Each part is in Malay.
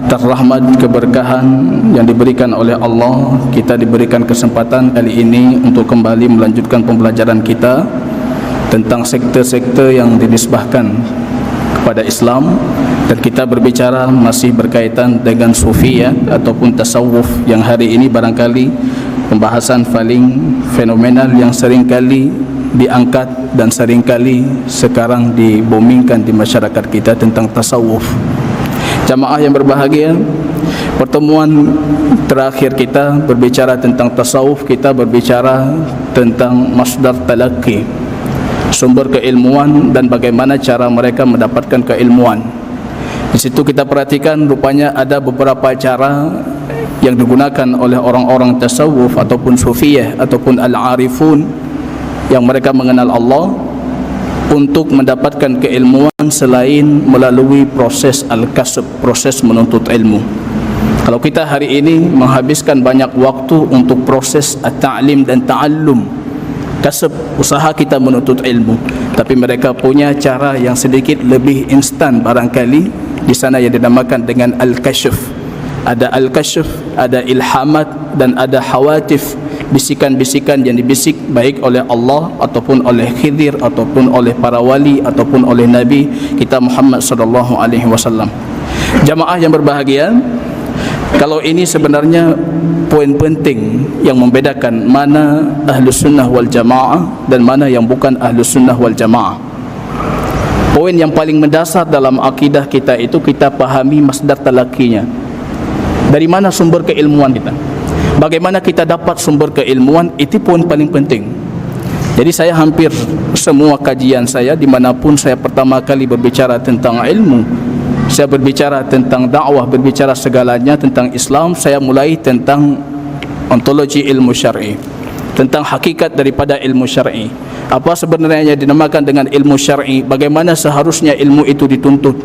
terrahmat, keberkahan yang diberikan oleh Allah, kita diberikan kesempatan kali ini untuk kembali melanjutkan pembelajaran kita tentang sekte-sekte yang dinisbahkan kepada Islam, dan kita berbicara masih berkaitan dengan sufiyah ataupun tasawuf yang hari ini barangkali pembahasan paling fenomenal yang seringkali diangkat dan seringkali sekarang dibomingkan di masyarakat kita tentang tasawuf. Jamaah yang berbahagia, pertemuan terakhir kita berbicara tentang tasawuf, kita berbicara tentang masdar talaqi, sumber keilmuan dan bagaimana cara mereka mendapatkan keilmuan. Di situ kita perhatikan rupanya ada beberapa cara yang digunakan oleh orang-orang tasawuf ataupun sufiyah ataupun al-arifun yang mereka mengenal Allah untuk mendapatkan keilmuan selain melalui proses al-kasb, proses menuntut ilmu. Kalau kita hari ini menghabiskan banyak waktu untuk proses at-ta'lim dan ta'allum, kasb, usaha kita menuntut ilmu, tapi mereka punya cara yang sedikit lebih instan barangkali. Di sana yang dinamakan dengan al-kashf. Ada al-kashf, ada ilhamat, dan ada hawatif, bisikan-bisikan yang dibisik baik oleh Allah ataupun oleh Khidir ataupun oleh para wali ataupun oleh Nabi kita Muhammad sallallahu alaihi wasallam. Jamaah yang berbahagia, kalau ini sebenarnya poin penting yang membedakan mana Ahlus Sunnah wal Jamaah dan mana yang bukan Ahlus Sunnah wal Jamaah. Poin yang paling mendasar dalam akidah kita itu kita pahami masdar talaqinya. Dari mana sumber keilmuan kita? Bagaimana kita dapat sumber keilmuan? Itu poin paling penting. Jadi saya hampir semua kajian saya, dimanapun saya pertama kali berbicara tentang ilmu, saya berbicara tentang dakwah, berbicara segalanya tentang Islam, saya mulai tentang ontologi ilmu syar'i, tentang hakikat daripada ilmu syar'i. Apa sebenarnya yang dinamakan dengan ilmu syar'i, bagaimana seharusnya ilmu itu dituntut,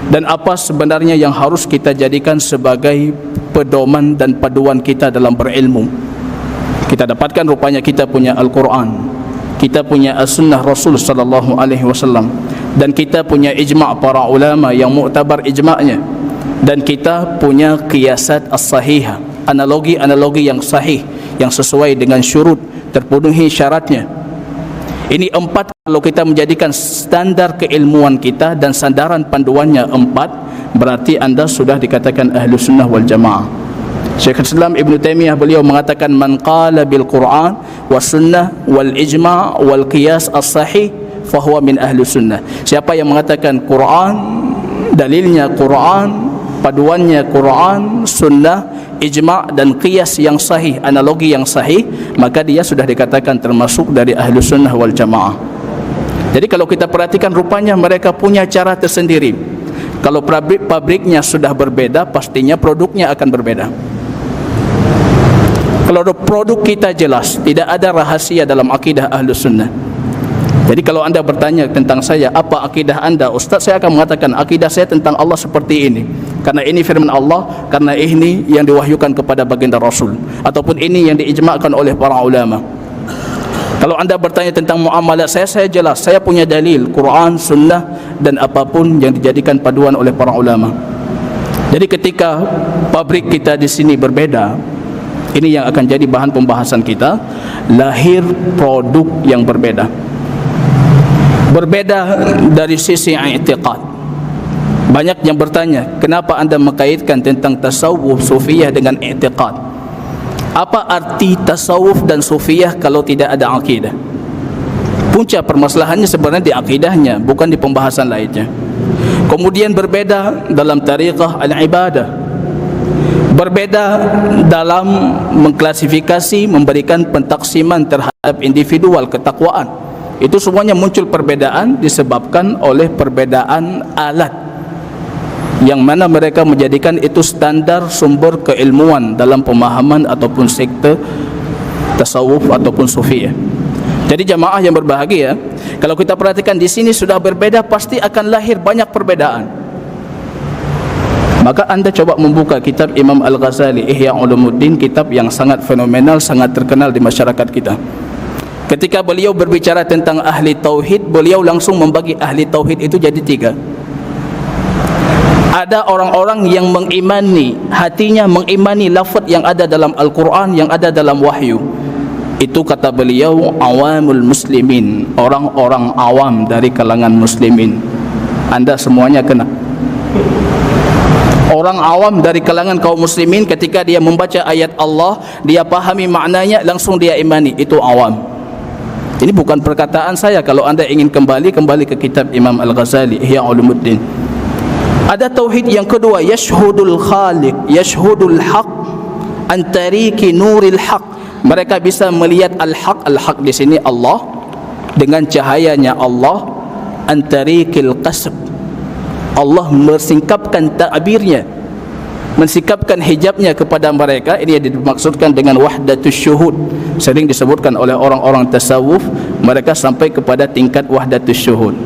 dan apa sebenarnya yang harus kita jadikan sebagai pedoman dan paduan kita dalam berilmu. Kita dapatkan rupanya kita punya Al-Quran, kita punya As-Sunnah Rasul sallallahu alaihi wasallam, dan kita punya ijma' para ulama yang muktabar ijma'nya, dan kita punya qiyasat as-sahihah, analogi-analogi yang sahih yang sesuai dengan syurut, terpenuhi syaratnya. Ini empat, kalau kita menjadikan standar keilmuan kita dan sandaran panduannya empat, berarti anda sudah dikatakan Ahlus Sunnah wal Jamaah. Syekh Islam Ibn Taymiyah beliau mengatakan man qala bil Quran was sunnah wal ijma' wal qiyas as-sahih fahuwa min Ahlus Sunnah. Siapa yang mengatakan Quran, dalilnya Quran, paduannya Quran, sunnah, ijma' dan qiyas yang sahih, analogi yang sahih, maka dia sudah dikatakan termasuk dari Ahlus Sunnah wal Jamaah. Jadi kalau kita perhatikan rupanya mereka punya cara tersendiri. Kalau pabriknya sudah berbeda, pastinya produknya akan berbeda. Kalau produk kita jelas, tidak ada rahasia dalam akidah Ahlus Sunnah. Jadi kalau anda bertanya tentang saya, apa akidah anda? Ustaz, saya akan mengatakan akidah saya tentang Allah seperti ini, karena ini firman Allah, karena ini yang diwahyukan kepada baginda Rasul, ataupun ini yang diijma'kan oleh para ulama. Kalau anda bertanya tentang muamalat saya jelas, saya punya dalil Quran, sunnah, dan apapun yang dijadikan paduan oleh para ulama. Jadi ketika pabrik kita di sini berbeda, ini yang akan jadi bahan pembahasan kita, lahir produk yang berbeda. Berbeda dari sisi i'tiqad. Banyak yang bertanya, kenapa anda mengkaitkan tentang tasawuf sufiyah dengan i'tiqad? Apa arti tasawuf dan sufiyah kalau tidak ada akidah? Punca permasalahannya sebenarnya di akidahnya, bukan di pembahasan lainnya. Kemudian berbeda dalam tariqah al-ibadah, berbeda dalam mengklasifikasi, memberikan pentaksiman terhadap individual ketakwaan. Itu semuanya muncul perbedaan disebabkan oleh perbedaan alat, yang mana mereka menjadikan itu standar sumber keilmuan dalam pemahaman ataupun sekte tasawuf ataupun sufiyah. Jadi jamaah yang berbahagia, kalau kita perhatikan di sini sudah berbeda, pasti akan lahir banyak perbedaan. Maka anda coba membuka kitab Imam Al-Ghazali, Ihya Ulumuddin, kitab yang sangat fenomenal, sangat terkenal di masyarakat kita. Ketika beliau berbicara tentang ahli tauhid, beliau langsung membagi ahli tauhid itu jadi tiga. Ada orang-orang yang mengimani, hatinya mengimani lafaz yang ada dalam Al-Quran, yang ada dalam wahyu. Itu kata beliau awamul muslimin, orang-orang awam dari kalangan muslimin. Anda semuanya kena. Orang awam dari kalangan kaum muslimin, ketika dia membaca ayat Allah, dia pahami maknanya, langsung dia imani. Itu awam. Ini bukan perkataan saya. Kalau anda ingin kembali ke kitab Imam Al-Ghazali, Ihya Ulumuddin. Ada tauhid yang kedua, yashhudul khaliq, yashhudul haq an tariki nuril haq. Mereka bisa melihat al-haq. Al-haq di sini Allah, dengan cahayanya Allah, an tarikil qasb. Allah mersingkapkan ta'birnya, mensingkapkan hijabnya kepada mereka. Ini yang dimaksudkan dengan wahdatus syuhud. Sering disebutkan oleh orang-orang tasawuf, mereka sampai kepada tingkat wahdatus syuhud.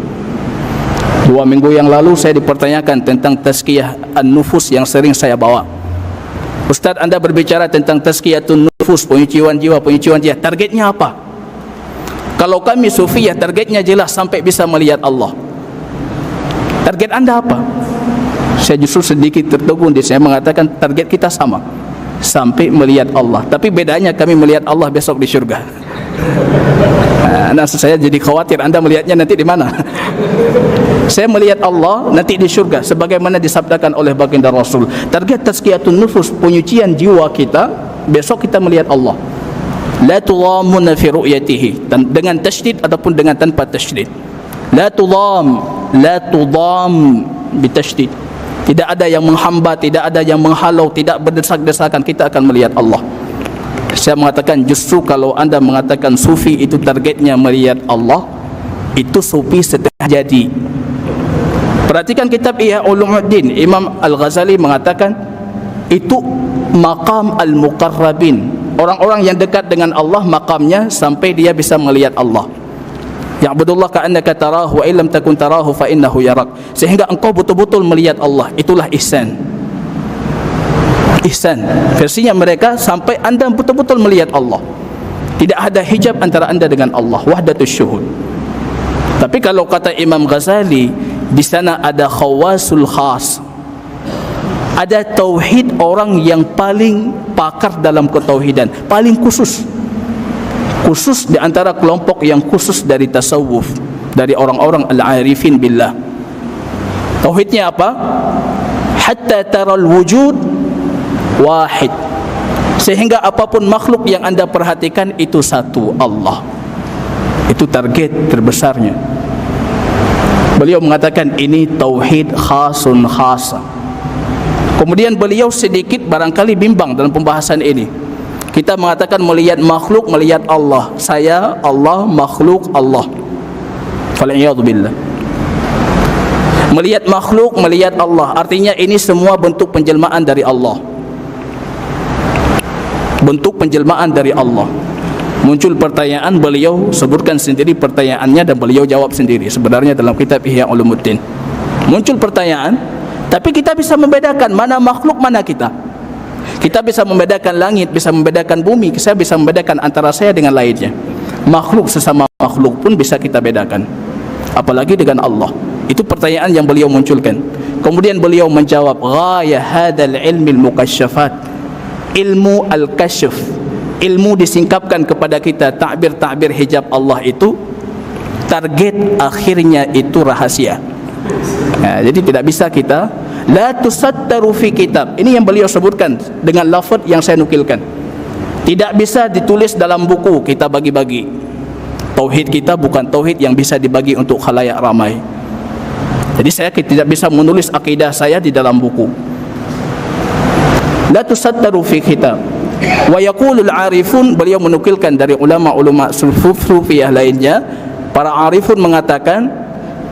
2 minggu yang lalu saya dipertanyakan tentang tazkiyah an-nufus yang sering saya bawa. Ustaz, anda berbicara tentang tazkiyatun nufus, penyucian jiwa. Targetnya apa? Kalau kami sufiyah, targetnya jelas, sampai bisa melihat Allah. Target anda apa? Saya justru sedikit tertegun. Saya mengatakan target kita sama, sampai melihat Allah. Tapi bedanya kami melihat Allah besok di syurga. Nah, saya jadi khawatir anda melihatnya nanti di mana. Saya melihat Allah nanti di syurga, sebagaimana disabdakan oleh baginda Rasul. Target tazkiyatun nufus, penyucian jiwa kita, besok kita melihat Allah. La tudhamuna fi ru'yatihi, dengan tasydid ataupun dengan tanpa tasydid. La tudham bitasydid. Tidak ada yang menghambat, tidak ada yang menghalau, tidak berdesak-desakan, kita akan melihat Allah. Saya mengatakan justru kalau anda mengatakan sufi itu targetnya melihat Allah, itu sufi setengah jadi. Perhatikan kitab Ihya Ulumuddin, Imam Al-Ghazali mengatakan itu maqam al-muqarrabin, orang-orang yang dekat dengan Allah maqamnya sampai dia bisa melihat Allah. Ya'budullah ka'annaka tarahu wa illam takun tarahu fa innahu yarak, sehingga engkau betul-betul melihat Allah. Itulah ihsan. Ihsan versinya mereka sampai anda betul-betul melihat Allah, tidak ada hijab antara anda dengan Allah, wahdatus syuhud. Tapi kalau kata Imam Ghazali, di sana ada khawasul khas, ada tauhid orang yang paling pakar dalam ketauhidan, paling khusus di antara kelompok yang khusus dari tasawuf, dari orang-orang al-arifin billah. Tauhidnya apa? Hatta taral wujud wahid, sehingga apapun makhluk yang anda perhatikan itu satu, Allah. Itu target terbesarnya. Beliau mengatakan ini tauhid khasun khasa. Kemudian beliau sedikit barangkali bimbang dalam pembahasan ini. Kita mengatakan melihat makhluk, melihat Allah. Saya Allah, makhluk Allah. Fal'iyadu billah. Melihat makhluk, melihat Allah, artinya ini semua bentuk penjelmaan dari Allah. Bentuk penjelmaan dari Allah. Muncul pertanyaan, beliau sebutkan sendiri pertanyaannya dan beliau jawab sendiri sebenarnya dalam kitab Ihya Ulumuddin. Muncul pertanyaan, tapi kita bisa membedakan mana makhluk, mana kita. Kita bisa membedakan langit, bisa membedakan bumi, saya bisa membedakan antara saya dengan lainnya. Makhluk sesama makhluk pun bisa kita bedakan, apalagi dengan Allah. Itu pertanyaan yang beliau munculkan. Kemudian beliau menjawab, ghaya hadal ilmil mukasyafat, ilmu al-kasyf, ilmu disingkapkan kepada kita takbir-takbir hijab Allah itu, target akhirnya itu rahasia. Jadi tidak bisa kita la tusattaru fi kitab. Ini yang beliau sebutkan dengan lafaz yang saya nukilkan. Tidak bisa ditulis dalam buku kita bagi-bagi. Tauhid kita bukan tauhid yang bisa dibagi untuk khalayak ramai. Jadi saya tidak bisa menulis akidah saya di dalam buku. La tusattaru fi kitab. Wa yaqulul arifun, beliau menukilkan dari ulama-ulama sufiyah lainnya, para arifun mengatakan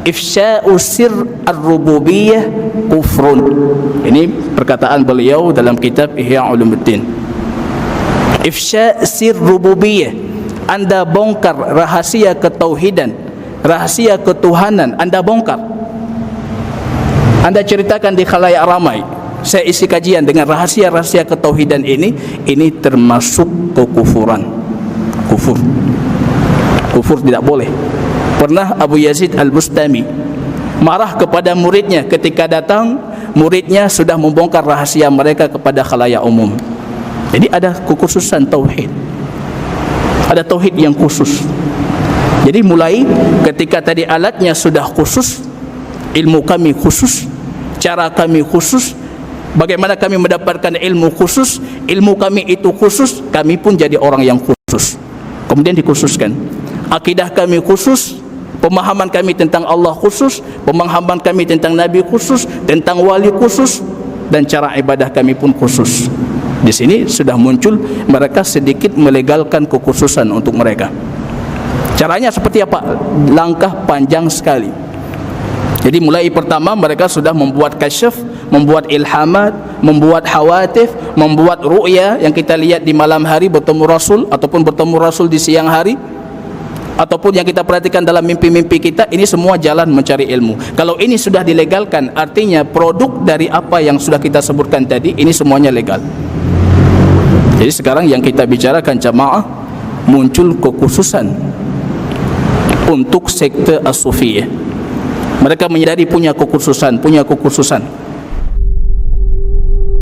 ifsya'u sir ar-rububiyyah kufrun. Ini perkataan beliau dalam kitab Ihya Ulumuddin. Ifsya' sir rububiyyah, anda bongkar rahasia ketauhidan, rahasia ketuhanan, anda bongkar, anda ceritakan di khalayak ramai. Saya isi kajian dengan rahasia-rahasia ketauhidan ini termasuk kekufuran. Kufur tidak boleh. Pernah Abu Yazid Al-Bustami marah kepada muridnya ketika datang muridnya sudah membongkar rahasia mereka kepada khalayak umum. Jadi ada kekhususan tauhid, ada tauhid yang khusus. Jadi mulai ketika tadi alatnya sudah khusus, ilmu kami khusus, cara kami khusus, bagaimana kami mendapatkan ilmu khusus, ilmu kami itu khusus, kami pun jadi orang yang khusus. Kemudian dikhususkan, akidah kami khusus, pemahaman kami tentang Allah khusus, pemahaman kami tentang Nabi khusus, tentang wali khusus, dan cara ibadah kami pun khusus. Di sini sudah muncul mereka sedikit melegalkan kekhususan untuk mereka. Caranya seperti apa? Langkah panjang sekali. Jadi mulai pertama mereka sudah membuat kasyaf, membuat ilhamat, membuat hawatif, membuat ru'ya yang kita lihat di malam hari bertemu Rasul, ataupun bertemu Rasul di siang hari, ataupun yang kita perhatikan dalam mimpi-mimpi kita. Ini semua jalan mencari ilmu. Kalau ini sudah dilegalkan, artinya produk dari apa yang sudah kita sebutkan tadi, ini semuanya legal. Jadi sekarang yang kita bicarakan jamaah, muncul kekhususan untuk sekte as-sufiyah. Mereka menyadari punya kekhususan,